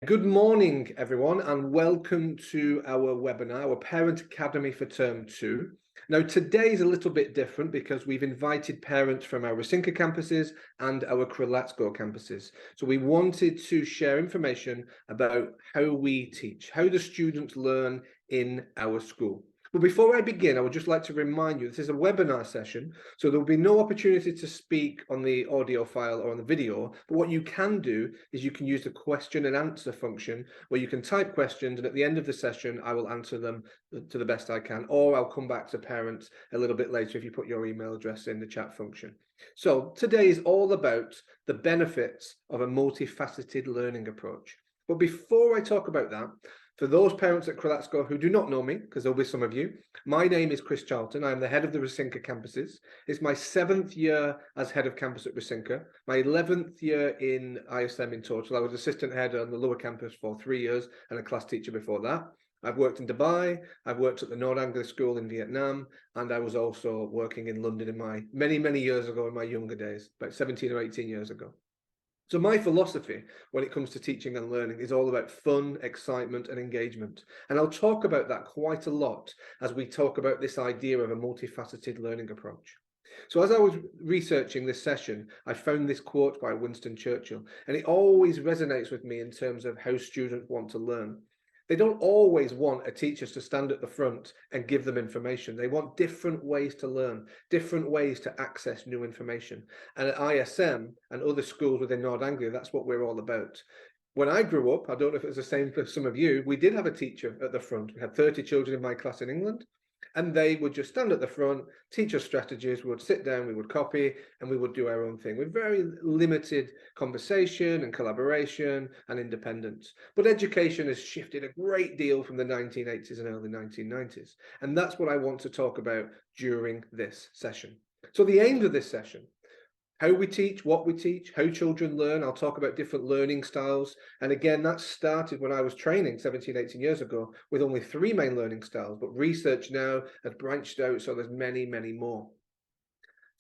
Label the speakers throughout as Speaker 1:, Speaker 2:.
Speaker 1: Good morning, everyone, and welcome to our webinar, our Parent Academy for Term 2. Now, today is a little bit different because we've invited parents from our Rosinka campuses and our Krylatskoe campuses. So we wanted to share information about how we teach, how the students learn in our school. But before I begin, I would just like to remind you, this is a webinar session, so there will be no opportunity to speak on the audio file or on the video, but what you can do is you can use the question and answer function where you can type questions, and at the end of the session, I will answer them to the best I can, or I'll come back to parents a little bit later if you put your email address in the chat function. So today is all about the benefits of a multifaceted learning approach. But before I talk about that, for those parents at Krylatskoe who do not know me, because there'll be some of you, my name is Chris Charlton. I'm the head of the Rosinka campuses. It's my 7th year as head of campus at Rosinka, my 11th year in ISM in total. I was assistant head on the lower campus for 3 years and a class teacher before that. I've worked in Dubai, I've worked at the Nord Anglia School in Vietnam, and I was also working in London in my many years ago, in my younger days, about 17 or 18 years ago. So my philosophy when it comes to teaching and learning is all about fun, excitement, and engagement. And I'll talk about that quite a lot as we talk about this idea of a multifaceted learning approach. So as I was researching this session, I found this quote by Winston Churchill, and it always resonates with me in terms of how students want to learn. They don't always want a teacher to stand at the front and give them information. They want different ways to learn, different ways to access new information. And at ISM and other schools within Nord Anglia, that's what we're all about. When I grew up, I don't know if it was the same for some of you, we did have a teacher at the front. We had 30 children in my class in England, and they would just stand at the front, teach us strategies, we would sit down, we would copy, and we would do our own thing with very limited conversation and collaboration and independence. But education has shifted a great deal from the 1980s and early 1990s, and that's what I want to talk about during this session. So the aim of this session: how we teach, what we teach, how children learn. I'll talk about different learning styles. And again, that started when I was training 17, 18 years ago with only 3 main learning styles, but research now has branched out, so there's many more.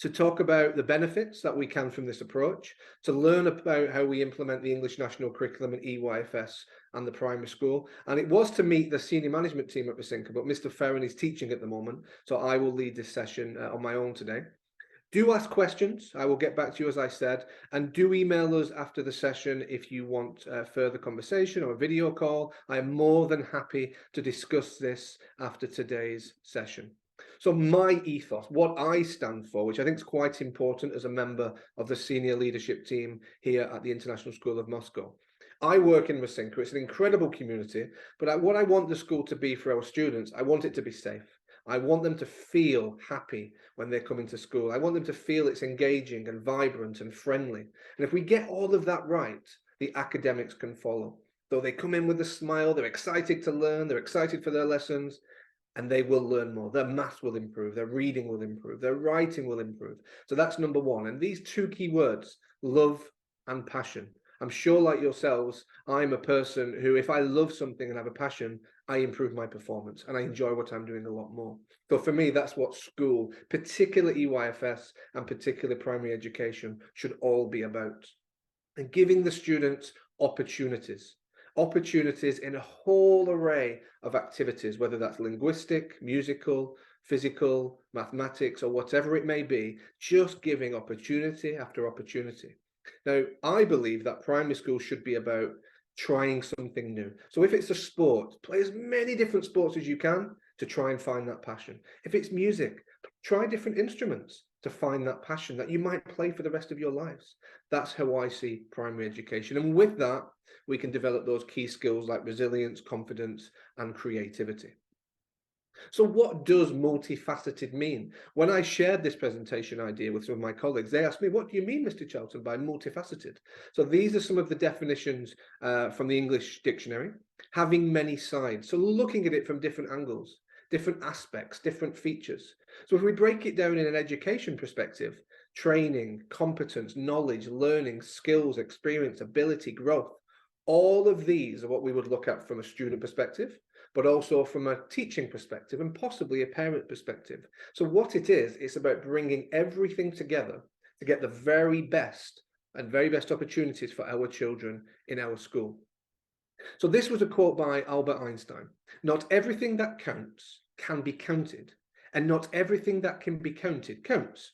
Speaker 1: To talk about the benefits that we can from this approach, to learn about how we implement the English National Curriculum and EYFS and the primary school. And it was to meet the senior management team at Rosinka, but Mr. Ferren is teaching at the moment, so I will lead this session on my own today. Do ask questions. I will get back to you, as I said, and do email us after the session if you want further conversation or a video call. I am more than happy to discuss this after today's session. So my ethos, what I stand for, which I think is quite important as a member of the senior leadership team here at the International School of Moscow. I work in Rosinka. It's an incredible community, but what I want the school to be for our students, I want it to be safe. I want them to feel happy when they come into school. I want them to feel it's engaging and vibrant and friendly. And if we get all of that right, the academics can follow. Though they come in with a smile, they're excited to learn, they're excited for their lessons, and they will learn more. Their maths will improve, their reading will improve, their writing will improve. So that's number one. And these 2 key words, love and passion. I'm sure, like yourselves, I'm a person who, if I love something and have a passion, I improve my performance and I enjoy what I'm doing a lot more. So for me, that's what school, particularly EYFS and particularly primary education, should all be about. And giving the students opportunities in a whole array of activities, whether that's linguistic, musical, physical, mathematics, or whatever it may be, just giving opportunity after opportunity. Now, I believe that primary school should be about trying something new. So if it's a sport, play as many different sports as you can to try and find that passion. If it's music, try different instruments to find that passion that you might play for the rest of your lives. That's how I see primary education. And with that, we can develop those key skills like resilience, confidence, and creativity. So what does multifaceted mean? When I shared this presentation idea with some of my colleagues, they asked me, what do you mean, Mr. Charlton, by multifaceted? So these are some of the definitions from the English dictionary: having many sides. So looking at it from different angles, different aspects, different features. So if we break it down in an education perspective, training, competence, knowledge, learning, skills, experience, ability, growth, all of these are what we would look at from a student perspective, but also from a teaching perspective and possibly a parent perspective. So what it is, it's about bringing everything together to get the very best opportunities for our children in our school. So this was a quote by Albert Einstein. Not everything that counts can be counted, and not everything that can be counted counts.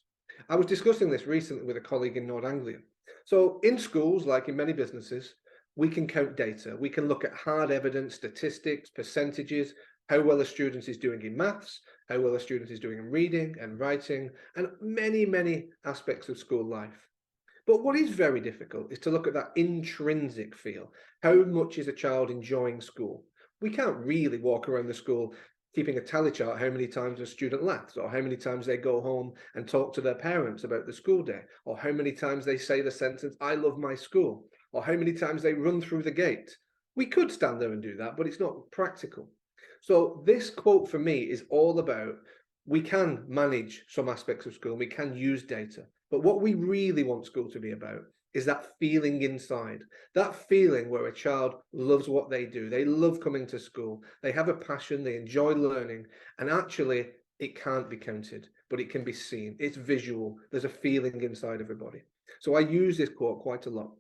Speaker 1: I was discussing this recently with a colleague in North Anglia. So in schools, like in many businesses, we can count data. We can look at hard evidence, statistics, percentages, how well a student is doing in maths, how well a student is doing in reading and writing, and many, many aspects of school life. But what is very difficult is to look at that intrinsic feel. How much is a child enjoying school? We can't really walk around the school keeping a tally chart how many times a student laughs, or how many times they go home and talk to their parents about the school day, or how many times they say the sentence, I love my school, or how many times they run through the gate. We could stand there and do that, but it's not practical. So this quote for me is all about, we can manage some aspects of school, we can use data, but what we really want school to be about is that feeling inside, that feeling where a child loves what they do. They love coming to school. They have a passion. They enjoy learning. And actually, it can't be counted, but it can be seen. It's visual. There's a feeling inside everybody. So I use this quote quite a lot.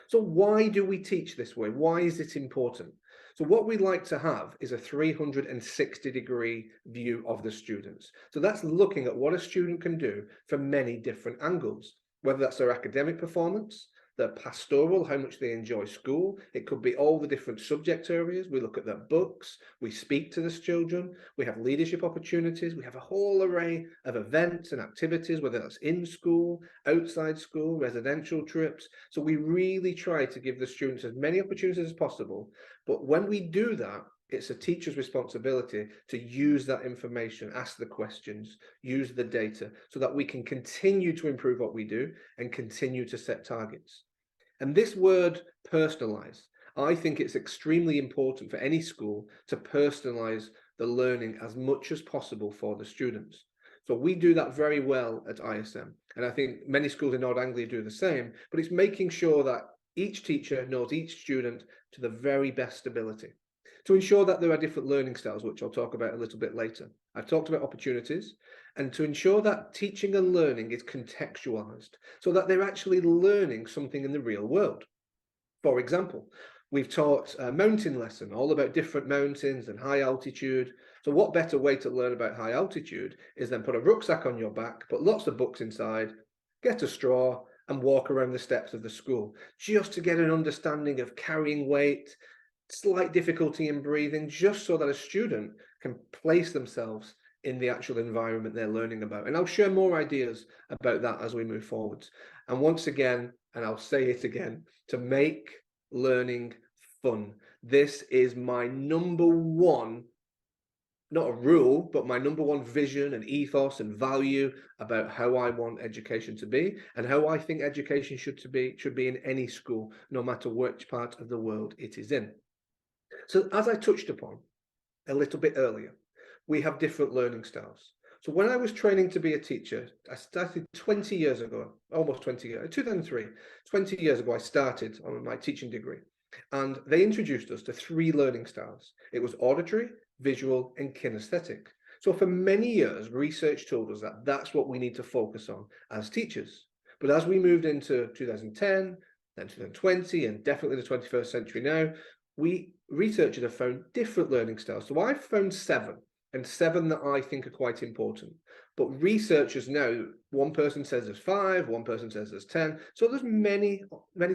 Speaker 1: So why do we teach this way? Why is it important? So what we like to have is a 360-degree view of the students. So that's looking at what a student can do from many different angles, whether that's their academic performance, their pastoral, how much they enjoy school. It could be all the different subject areas. We look at their books, we speak to the children, we have leadership opportunities, we have a whole array of events and activities, whether that's in school, outside school, residential trips. So we really try to give the students as many opportunities as possible. But when we do that, it's a teacher's responsibility to use that information, ask the questions, use the data, so that we can continue to improve what we do and continue to set targets. And this word personalize, I think it's extremely important for any school to personalize the learning as much as possible for the students. So we do that very well at ISM. And I think many schools in North Anglia do the same, but it's making sure that each teacher knows each student to the very best ability, to ensure that there are different learning styles, which I'll talk about a little bit later. I've talked about opportunities, and to ensure that teaching and learning is contextualized, so that they're actually learning something in the real world. For example, we've taught a mountain lesson all about different mountains and high altitude. So what better way to learn about high altitude is then put a rucksack on your back, put lots of books inside, get a straw, and walk around the steps of the school, just to get an understanding of carrying weight, slight difficulty in breathing, just so that a student can place themselves in the actual environment they're learning about. And I'll share more ideas about that as we move forwards. And once again, and I'll say it again, to make learning fun. This is my number one, not a rule, but my number one vision and ethos and value about how I want education to be, and how I think education should be in any school, no matter which part of the world it is in. So as I touched upon a little bit earlier, we have different learning styles. So when I was training to be a teacher, I started 20 years ago, almost 20 years, 2003, 20 years ago, I started on my teaching degree. And they introduced us to 3 learning styles. It was auditory, visual, and kinesthetic. So for many years, research told us that that's what we need to focus on as teachers. But as we moved into 2010, then 2020, and definitely the 21st century now, researchers have found different learning styles. So I've found 7, and 7 that I think are quite important. But researchers now, one person says there's 5, one person says there's 10. So there's many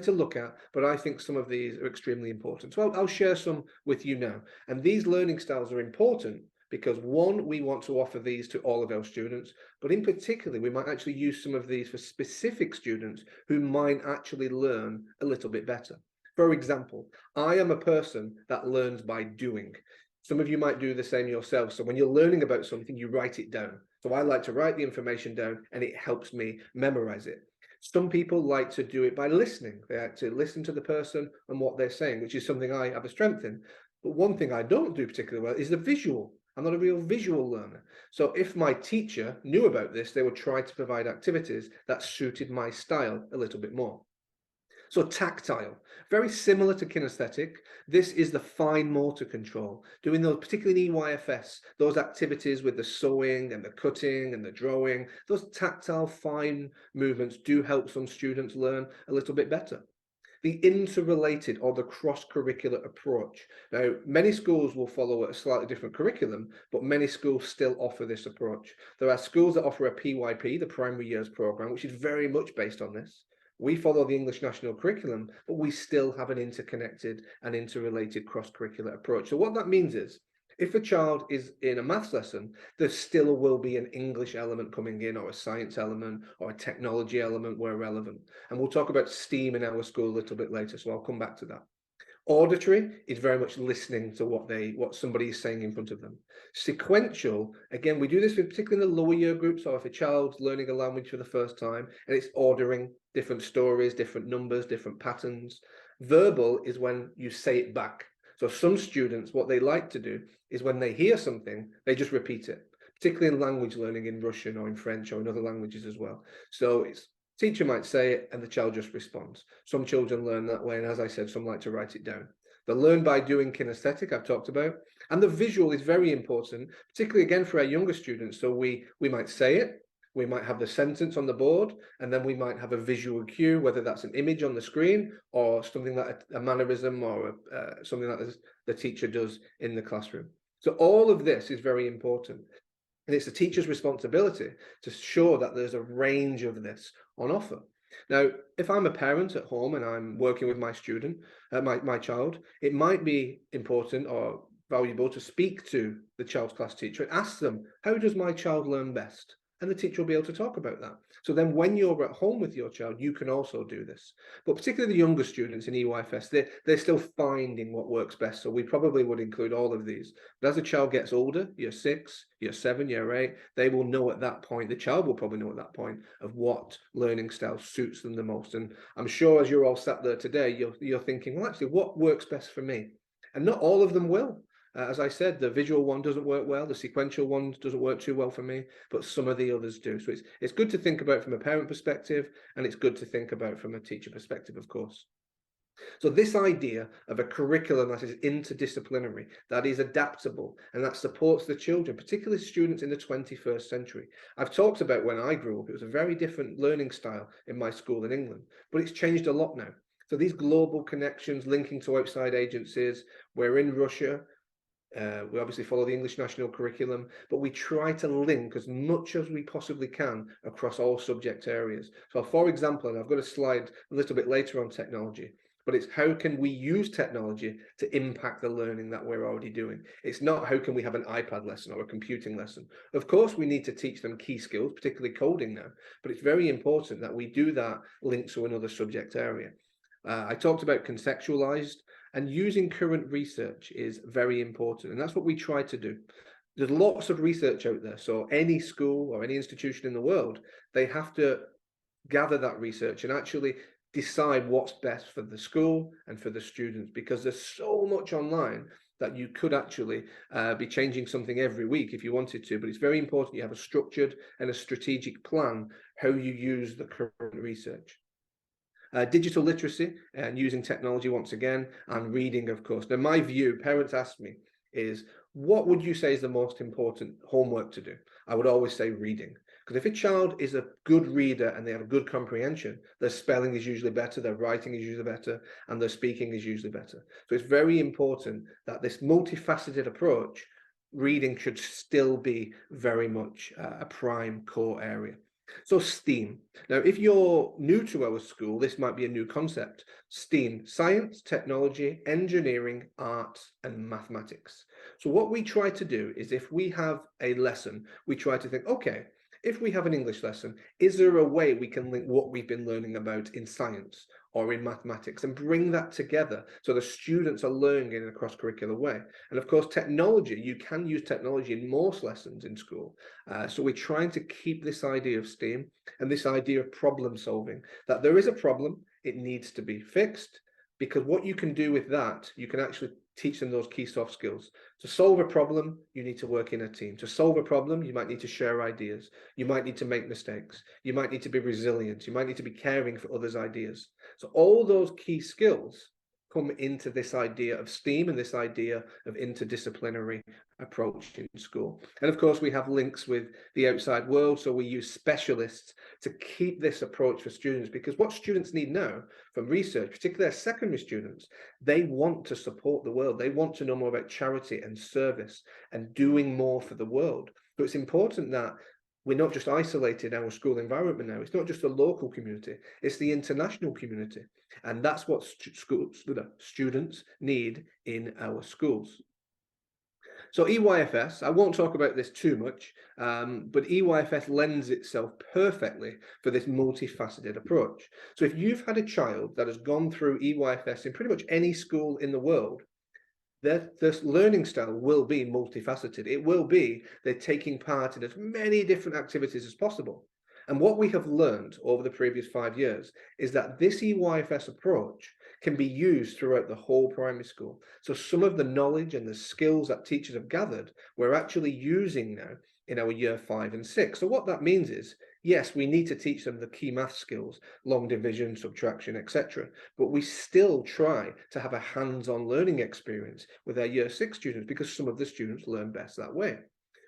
Speaker 1: to look at, but I think some of these are extremely important. So I'll share some with you now. And these learning styles are important because, one, we want to offer these to all of our students, but in particular, we might actually use some of these for specific students who might actually learn a little bit better. For example, I am a person that learns by doing. Some of you might do the same yourself. So when you're learning about something, you write it down. So I like to write the information down, and it helps me memorize it. Some people like to do it by listening. They like to listen to the person and what they're saying, which is something I have a strength in. But one thing I don't do particularly well is the visual. I'm not a real visual learner. So if my teacher knew about this, they would try to provide activities that suited my style a little bit more. So tactile, very similar to kinesthetic. This is the fine motor control, doing those, particularly in EYFS, those activities with the sewing and the cutting and the drawing. Those tactile fine movements do help some students learn a little bit better. The interrelated or the cross-curricular approach. Now, many schools will follow a slightly different curriculum, but many schools still offer this approach. There are schools that offer a PYP, the Primary Years Programme, which is very much based on this. We follow the English National Curriculum, but we still have an interconnected and interrelated cross-curricular approach. So what that means is, if a child is in a maths lesson, there still will be an English element coming in, or a science element, or a technology element where relevant. And we'll talk about STEAM in our school a little bit later, so I'll come back to that. Auditory is very much listening to what somebody is saying in front of them. Sequential, again, we do this particularly in the lower year groups, or if a child's learning a language for the first time, and it's ordering different stories, different numbers, different patterns. Verbal is when you say it back. So some students, what they like to do is when they hear something, they just repeat it, particularly in language learning in Russian or in French or in other languages as well. So it's teacher might say it and the child just responds. Some children learn that way, and as I said, some like to write it down. The learn by doing kinesthetic I've talked about, and the visual is very important, particularly again for our younger students. So we might say it, we might have the sentence on the board, and then we might have a visual cue, whether that's an image on the screen or something like a mannerism or something that the teacher does in the classroom. So all of this is very important. And it's the teacher's responsibility to ensure that there's a range of this on offer. Now, if I'm a parent at home and I'm working with my student, my child, it might be important or valuable to speak to the child's class teacher and ask them, how does my child learn best? And the teacher will be able to talk about that. So then when you're at home with your child, you can also do this. But particularly the younger students in EYFS, they're still finding what works best. So we probably would include all of these. But as a child gets older, year 6, year 7, year 8, they will know at that point, the child will probably know at that point of what learning style suits them the most. And I'm sure as you're all sat there today, you're thinking, well, actually, what works best for me? And not all of them will. As I said, the visual one doesn't work well, the sequential one doesn't work too well for me, but some of the others do. So it's good to think about from a parent perspective, and it's good to think about from a teacher perspective, of course. So this idea of a curriculum that is interdisciplinary, that is adaptable, and that supports the children, particularly students in the 21st century. I've talked about when I grew up, it was a very different learning style in my school in England, but it's changed a lot now. So these global connections linking to outside agencies, we're in Russia, we obviously follow the English National Curriculum, but we try to link as much as we possibly can across all subject areas. So for example, and I've got a slide a little bit later on technology, but it's how can we use technology to impact the learning that we're already doing. It's not how can we have an iPad lesson or a computing lesson. Of course, we need to teach them key skills, particularly coding now, but it's very important that we do that linked to another subject area. I talked about contextualized, and using current research is very important, and that's what we try to do. There's lots of research out there, so any school or any institution in the world, they have to gather that research and actually decide what's best for the school and for the students, because there's so much online that you could actually be changing something every week if you wanted to, but it's very important you have a structured and a strategic plan how you use the current research. Digital literacy and using technology once again, and reading, of course. Now, my view, parents ask me, is what would you say is the most important homework to do? I would always say reading. Because if a child is a good reader and they have a good comprehension, their spelling is usually better, their writing is usually better, and their speaking is usually better. So it's very important that this multifaceted approach, reading should still be very much a prime core area. So STEAM. Now, if you're new to our school, this might be a new concept. STEAM, science, technology, engineering, arts, and mathematics. So what we try to do is if we have a lesson, we try to think, okay, if we have an English lesson, is there a way we can link what we've been learning about in science or in mathematics and bring that together so the students are learning in a cross-curricular way? And of course, technology, you can use technology in most lessons in school. So we're trying to keep this idea of STEAM and this idea of problem solving, that there is a problem, it needs to be fixed, because what you can do with that, you can actually teach them those key soft skills. To solve a problem, you need to work in a team. To solve a problem, you might need to share ideas. You might need to make mistakes. You might need to be resilient. You might need to be caring for others' ideas. So all those key skills come into this idea of STEAM and this idea of interdisciplinary approach in school. And of course, we have links with the outside world, so we use specialists to keep this approach for students, because what students need now from research, particularly their secondary students, they want to support the world. They want to know more about charity and service and doing more for the world. So it's important that we're not just isolated in our school environment now. It's not just the local community, it's the international community. And that's what students need in our schools. So EYFS, I won't talk about this too much, but EYFS lends itself perfectly for this multifaceted approach. So if you've had a child that has gone through EYFS in pretty much any school in the world, this learning style will be multifaceted. It will be they're taking part in as many different activities as possible. And what we have learned over the previous 5 years is that this EYFS approach can be used throughout the whole primary school. So some of the knowledge and the skills that teachers have gathered, we're actually using now in our year 5 and 6. So what that means is, yes, we need to teach them the key math skills, long division, subtraction, etc. But we still try to have a hands-on learning experience with our year 6 students, because some of the students learn best that way.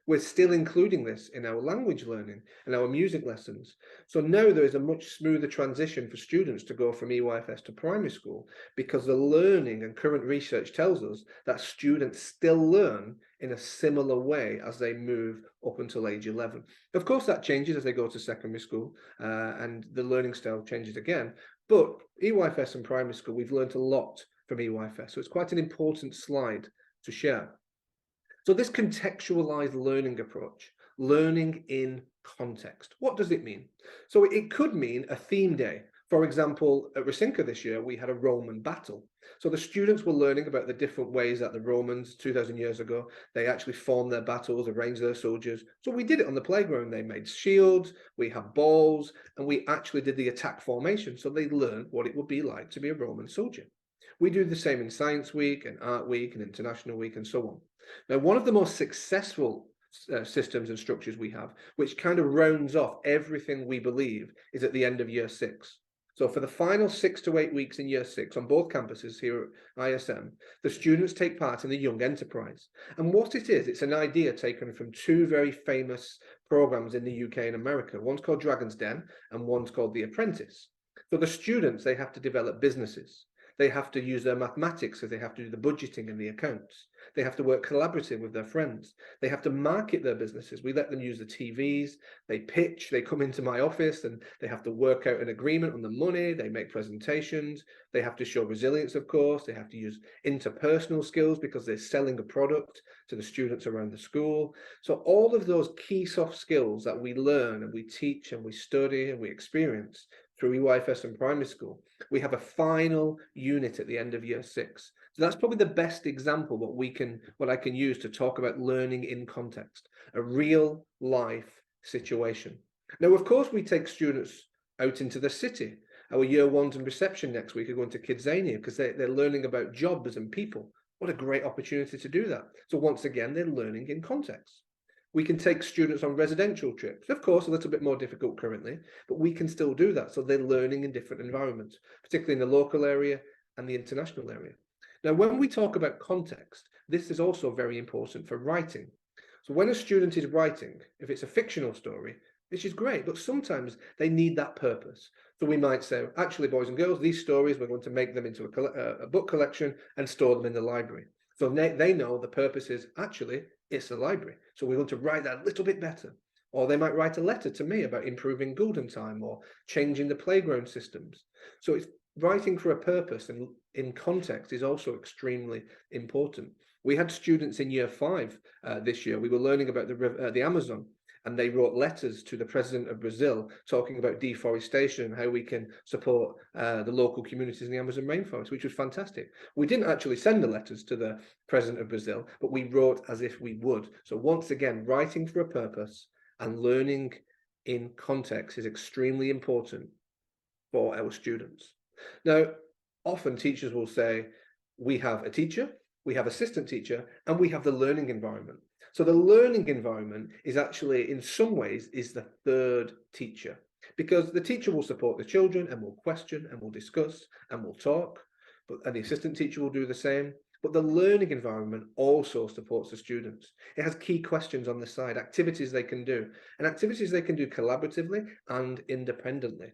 Speaker 1: We're still including this in our language learning and our music lessons. So now there is a much smoother transition for students to go from EYFS to primary school, because the learning and current research tells us that students still learn in a similar way as they move up until age 11. Of course, that changes as they go to secondary school and the learning style changes again. But EYFS and primary school, we've learned a lot from EYFS. So it's quite an important slide to share. So this contextualized learning approach, learning in context, what does it mean? So it could mean a theme day. For example, at Rosinka this year, we had a Roman battle. So the students were learning about the different ways that the Romans 2000 years ago, they actually formed their battles, arranged their soldiers. So we did it on the playground. They made shields, we had balls, and we actually did the attack formation. So they learned what it would be like to be a Roman soldier. We do the same in Science Week and Art Week and International Week and so on. Now, one of the most successful systems and structures we have, which kind of rounds off everything we believe, is at the end of year 6. So for the final 6 to 8 weeks in year 6 on both campuses here at ISM, the students take part in the Young Enterprise. And what it is, it's an idea taken from 2 very famous programs in the UK and America. One's called Dragon's Den and one's called The Apprentice. So the students, they have to develop businesses. They have to use their mathematics, so they have to do the budgeting and the accounts. They have to work collaboratively with their friends. They have to market their businesses. We let them use the TVs, they pitch, they come into my office and they have to work out an agreement on the money, they make presentations, they have to show resilience, of course, they have to use interpersonal skills because they're selling a product to the students around the school. So all of those key soft skills that we learn and we teach and we study and we experience through EYFS and primary school, we have a final unit at the end of year 6. So that's probably the best example what I can use to talk about learning in context, a real life situation. Now, of course, we take students out into the city. Our year 1s in reception next week are going to Kidzania because they're learning about jobs and people. What a great opportunity to do that. So once again, they're learning in context. We can take students on residential trips, of course, a little bit more difficult currently, but we can still do that. So they're learning in different environments, particularly in the local area and the international area. Now, when we talk about context, this is also very important for writing. So when a student is writing, if it's a fictional story, which is great, but sometimes they need that purpose. So we might say, actually, boys and girls, these stories, we're going to make them into a book collection and store them in the library. So they know the purpose is actually it's a library. So we want to write that a little bit better. Or they might write a letter to me about improving golden time or changing the playground systems. So it's writing for a purpose and in context is also extremely important. We had students in year 5 this year. We were learning about the Amazon, and they wrote letters to the president of Brazil talking about deforestation and how we can support the local communities in the Amazon rainforest, which was fantastic. We didn't actually send the letters to the president of Brazil, but we wrote as if we would. So once again, writing for a purpose and learning in context is extremely important for our students. Now, often teachers will say, we have a teacher, we have assistant teacher, and we have the learning environment. So the learning environment is actually, in some ways, is the third teacher, because the teacher will support the children and will question and will discuss and will talk. and the assistant teacher will do the same. But the learning environment also supports the students. It has key questions on the side, activities they can do, and activities they can do collaboratively and independently.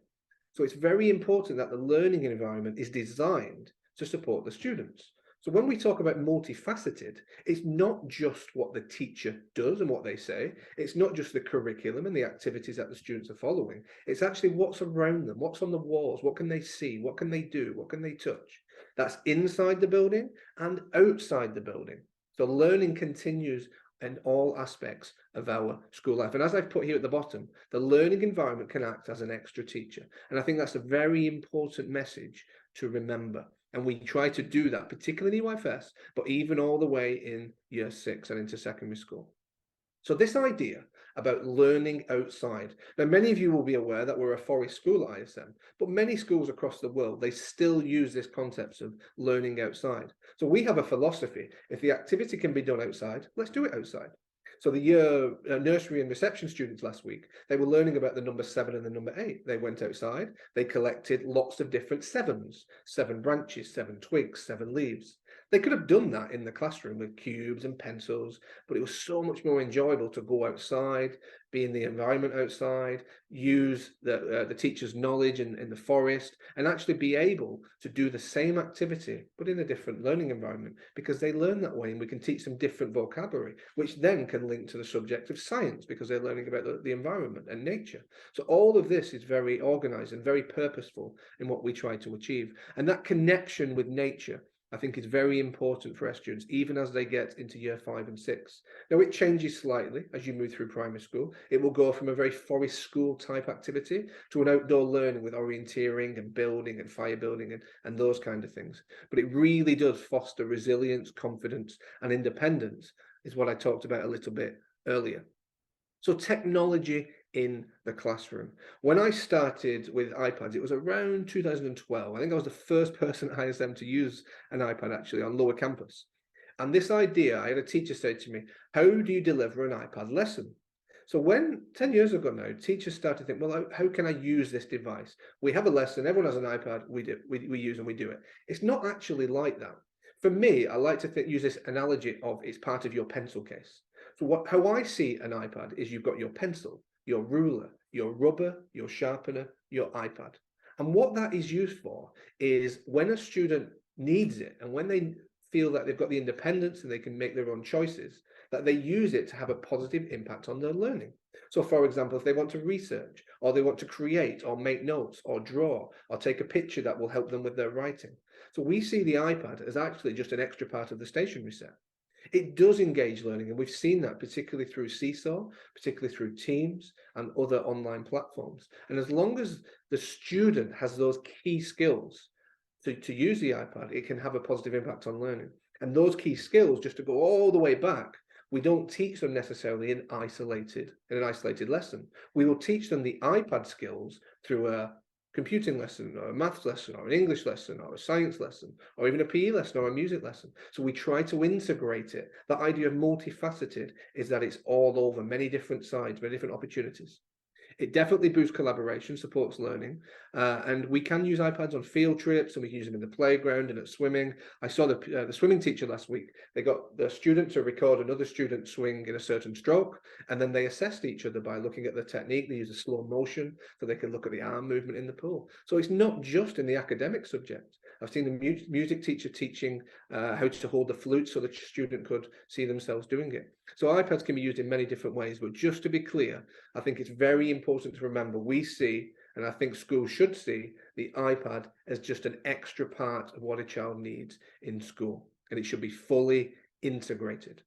Speaker 1: So it's very important that the learning environment is designed to support the students. So when we talk about multifaceted, it's not just what the teacher does and what they say. It's not just the curriculum and the activities that the students are following. It's actually what's around them, what's on the walls, what can they see, what can they do, what can they touch. That's inside the building and outside the building. So learning continues in all aspects of our school life. And as I've put here at the bottom, the learning environment can act as an extra teacher. And I think that's a very important message to remember. And we try to do that, particularly in EYFS, but even all the way in year 6 and into secondary school. So this idea about learning outside. Now, many of you will be aware that we're a forest school at ISM, but many schools across the world, they still use this concept of learning outside. So we have a philosophy: if the activity can be done outside, let's do it outside. So the year nursery and reception students last week, they were learning about the number 7 and the number 8. They went outside, they collected lots of different 7s, 7 branches, 7 twigs, 7 leaves. They could have done that in the classroom with cubes and pencils, but it was so much more enjoyable to go outside, be in the environment outside, use the teacher's knowledge in the forest, and actually be able to do the same activity, but in a different learning environment, because they learn that way, and we can teach them different vocabulary, which then can link to the subject of science, because they're learning about the environment and nature. So all of this is very organized and very purposeful in what we try to achieve. And that connection with nature, I think, is very important for our students, even as they get into year 5 and 6. Now, it changes slightly as you move through primary school. It will go from a very forest school type activity to an outdoor learning with orienteering and building and fire building and those kind of things. But it really does foster resilience, confidence, and independence, is what I talked about a little bit earlier. So technology in the classroom. When I started with iPads, it was around 2012. I think I was the first person at ISM to use an iPad actually on lower campus. And this idea, I had a teacher say to me, how do you deliver an iPad lesson? So when 10 years ago now, teachers started to think, well, how can I use this device? We have a lesson, everyone has an iPad, we use and we do it. It's not actually like that. For me, I like to use this analogy of it's part of your pencil case. So how I see an iPad is you've got your pencil, your ruler, your rubber, your sharpener, your iPad. And what that is used for is when a student needs it and when they feel that they've got the independence and they can make their own choices, that they use it to have a positive impact on their learning. So for example, if they want to research, or they want to create or make notes or draw or take a picture that will help them with their writing. So we see the iPad as actually just an extra part of the stationery set. It does engage learning, and we've seen that particularly through Seesaw, particularly through Teams and other online platforms. And as long as the student has those key skills to use the iPad, it can have a positive impact on learning. And those key skills, just to go all the way back, we don't teach them necessarily in an isolated lesson. We will teach them the iPad skills through a computing lesson or a maths lesson or an English lesson or a science lesson or even a PE lesson or a music lesson. So we try to integrate it. The idea of multifaceted is that it's all over, many different sides, many different opportunities. It definitely boosts collaboration, supports learning, and we can use iPads on field trips, and we can use them in the playground and at swimming. I saw the swimming teacher last week. They got the student to record another student swing in a certain stroke, and then they assessed each other by looking at the technique. They use a slow motion so they can look at the arm movement in the pool. So it's not just in the academic subject. I've seen the music teacher teaching how to hold the flute so the student could see themselves doing it. So iPads can be used in many different ways, but just to be clear, I think it's very important to remember we see, and I think schools should see, the iPad as just an extra part of what a child needs in school, and it should be fully integrated.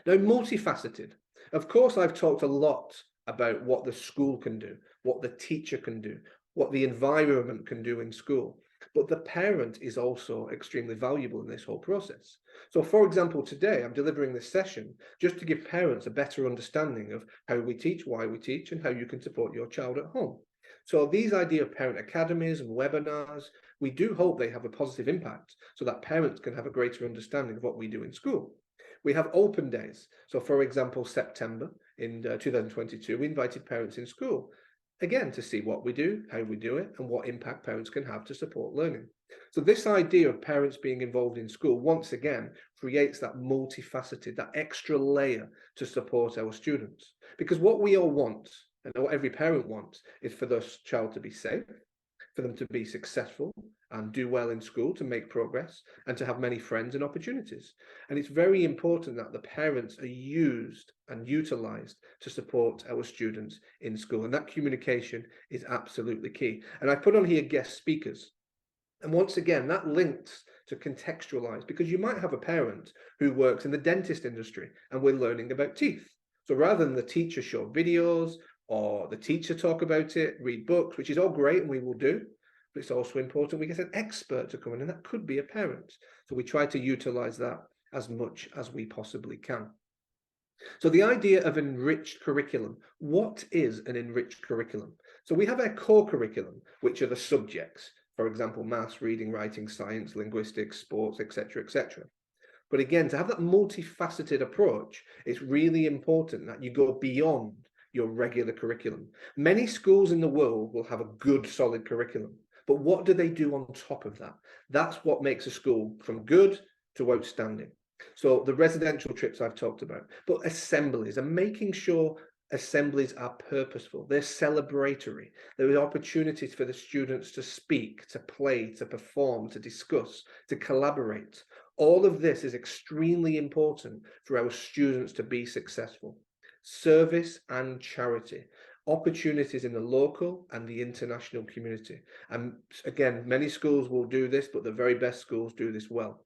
Speaker 1: Now, multifaceted. Of course, I've talked a lot about what the school can do, what the teacher can do, what the environment can do in school. But the parent is also extremely valuable in this whole process. So for example, today I'm delivering this session just to give parents a better understanding of how we teach, why we teach, and how you can support your child at home. So these idea of parent academies and webinars, we do hope they have a positive impact so that parents can have a greater understanding of what we do in school. We have open days. So for example, September in 2022, we invited parents in school. again, to see what we do, how we do it, and what impact parents can have to support learning. So this idea of parents being involved in school, once again, creates that multifaceted, that extra layer to support our students. Because what we all want, and what every parent wants, is for their child to be safe, for them to be successful and do well in school, to make progress, and to have many friends and opportunities. And it's very important that the parents are used and utilized to support our students in school. And that communication is absolutely key. And I put on here guest speakers. And once again, that links to contextualize, because you might have a parent who works in the dentist industry and we're learning about teeth. So rather than the teacher show videos or the teacher talk about it, read books, which is all great and we will do, but it's also important we get an expert to come in, and that could be a parent. So we try to utilize that as much as we possibly can. So the idea of enriched curriculum, what is an enriched curriculum? So we have our core curriculum, which are the subjects, for example, maths, reading, writing, science, linguistics, sports, etc., etc. But again, to have that multifaceted approach, it's really important that you go beyond your regular curriculum. Many schools in the world will have a good, solid curriculum, but what do they do on top of that? That's what makes a school from good to outstanding. So the residential trips I've talked about, but assemblies, and making sure assemblies are purposeful, they're celebratory, there are opportunities for the students to speak, to play, to perform, to discuss, to collaborate. All of this is extremely important for our students to be successful. Service and charity, opportunities in the local and the international community. And again, many schools will do this, but the very best schools do this well.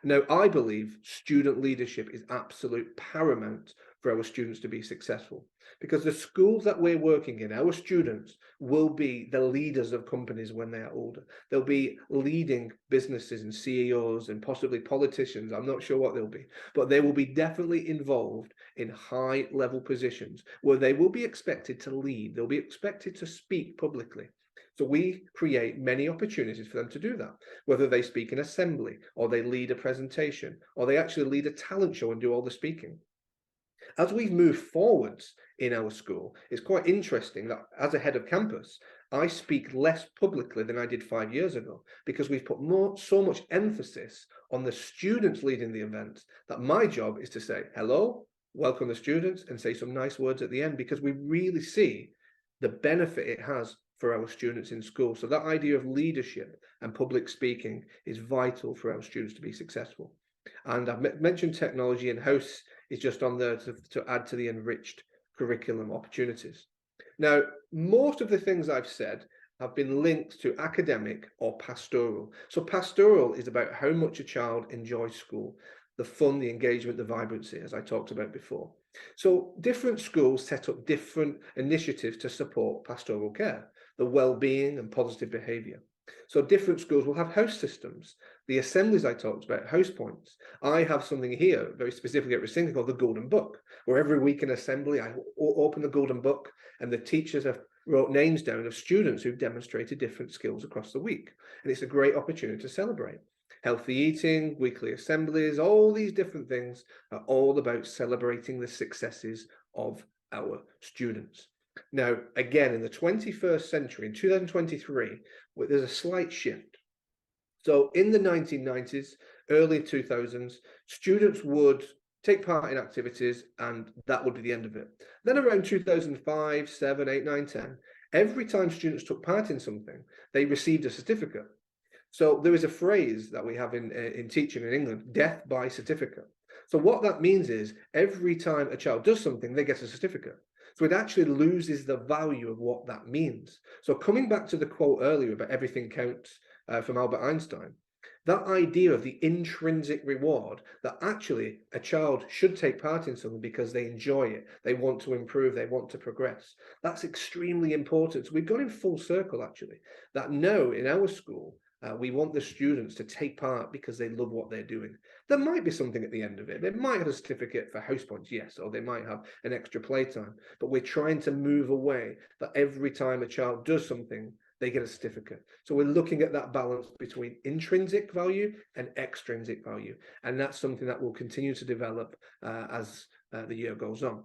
Speaker 1: Now, I believe student leadership is absolute paramount for our students to be successful, because the schools that we're working in, our students will be the leaders of companies when they are older. They'll be leading businesses and CEOs and possibly politicians. I'm not sure what they'll be, but they will be definitely involved in high level positions where they will be expected to lead. They'll be expected to speak publicly. So we create many opportunities for them to do that, whether they speak in assembly or they lead a presentation or they actually lead a talent show and do all the speaking. As we've moved forwards in our school, it's quite interesting that as a head of campus, I speak less publicly than I did 5 years ago, because we've put so much emphasis on the students leading the event that my job is to say, hello, welcome the students, and say some nice words at the end, because we really see the benefit it has for our students in school. So that idea of leadership and public speaking is vital for our students to be successful. And I've mentioned technology, and House is just on there to add to the enriched curriculum opportunities. Now, most of the things I've said have been linked to academic or pastoral. So pastoral is about how much a child enjoys school, the fun, the engagement, the vibrancy, as I talked about before. So different schools set up different initiatives to support pastoral care, the well-being and positive behaviour. So different schools will have house systems. The assemblies I talked about, house points. I have something here, very specifically at Rosinka, called the Golden Book, where every week in assembly, I open the Golden Book and the teachers have wrote names down of students who've demonstrated different skills across the week. And it's a great opportunity to celebrate. Healthy eating, weekly assemblies, all these different things are all about celebrating the successes of our students. Now, again, in the 21st century, in 2023, there's a slight shift. So in the 1990s, early 2000s, students would take part in activities and that would be the end of it. Then around 2005, 7, 8, 9, 10, every time students took part in something, they received a certificate. So there is a phrase that we have in teaching in England, death by certificate. So what that means is every time a child does something, they get a certificate. So it actually loses the value of what that means. So coming back to the quote earlier about everything counts from Albert Einstein, that idea of the intrinsic reward, that actually a child should take part in something because they enjoy it, they want to improve, they want to progress. That's extremely important. So we've gone in full circle, actually, that now in our school, we want the students to take part because they love what they're doing. There might be something at the end of it. They might have a certificate for house points, yes, or they might have an extra playtime. But we're trying to move away that every time a child does something, they get a certificate. So we're looking at that balance between intrinsic value and extrinsic value. And that's something that will continue to develop as the year goes on.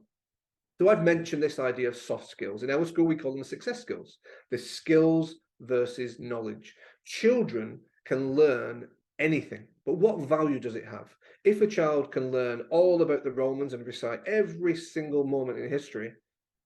Speaker 1: So I've mentioned this idea of soft skills. In our school, we call them success skills. The skills versus knowledge. Children can learn anything, but what value does it have? If a child can learn all about the Romans and recite every single moment in history,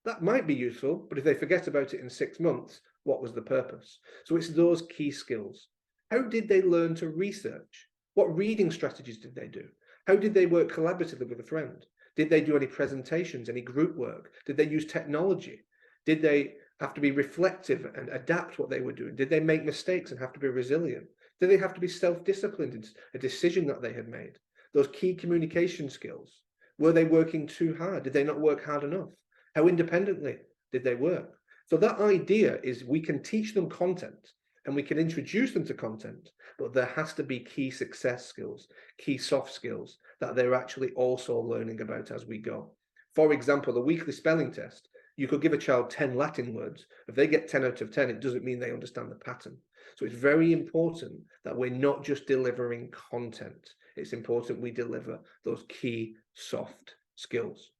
Speaker 1: that might be useful, but if they forget about it in 6 months, what was the purpose? So it's those key skills. How did they learn to research? What reading strategies did they do? How did they work collaboratively with a friend? Did they do any presentations, any group work? Did they use technology? Did they have to be reflective and adapt what they were doing? Did they make mistakes and have to be resilient? Did they have to be self-disciplined in a decision that they had made? Those key communication skills. Were they working too hard? Did they not work hard enough? How independently did they work? So that idea is we can teach them content and we can introduce them to content, but there has to be key success skills, key soft skills that they're actually also learning about as we go. For example, the weekly spelling test, you could give a child 10 Latin words. If they get 10 out of 10, it doesn't mean they understand the pattern. So it's very important that we're not just delivering content. It's important we deliver those key soft skills.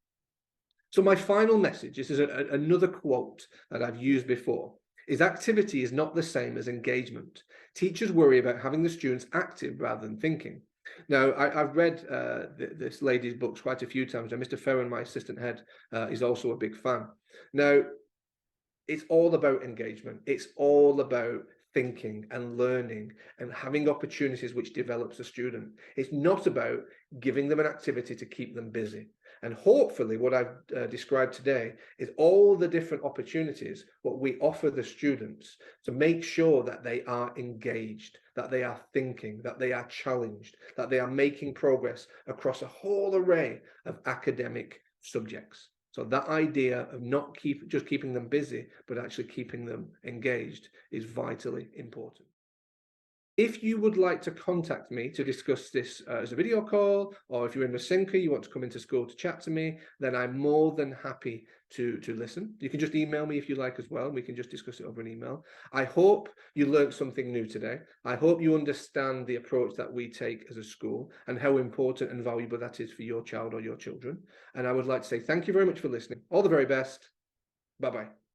Speaker 1: So my final message, this is another quote that I've used before, is activity is not the same as engagement. Teachers worry about having the students active rather than thinking. Now, I've read this lady's books quite a few times, and Mr. Ferren, my assistant head, is also a big fan. Now, it's all about engagement. It's all about thinking and learning and having opportunities which develops a student. It's not about giving them an activity to keep them busy. And hopefully what I've described today is all the different opportunities what we offer the students to make sure that they are engaged, that they are thinking, that they are challenged, that they are making progress across a whole array of academic subjects. So that idea of not just keeping them busy, but actually keeping them engaged is vitally important. If you would like to contact me to discuss this as a video call, or if you're in Rosinka, you want to come into school to chat to me, then I'm more than happy to listen. You can just email me if you like as well, and we can just discuss it over an email. I hope you learned something new today. I hope you understand the approach that we take as a school and how important and valuable that is for your child or your children. And I would like to say thank you very much for listening. All the very best. Bye-bye.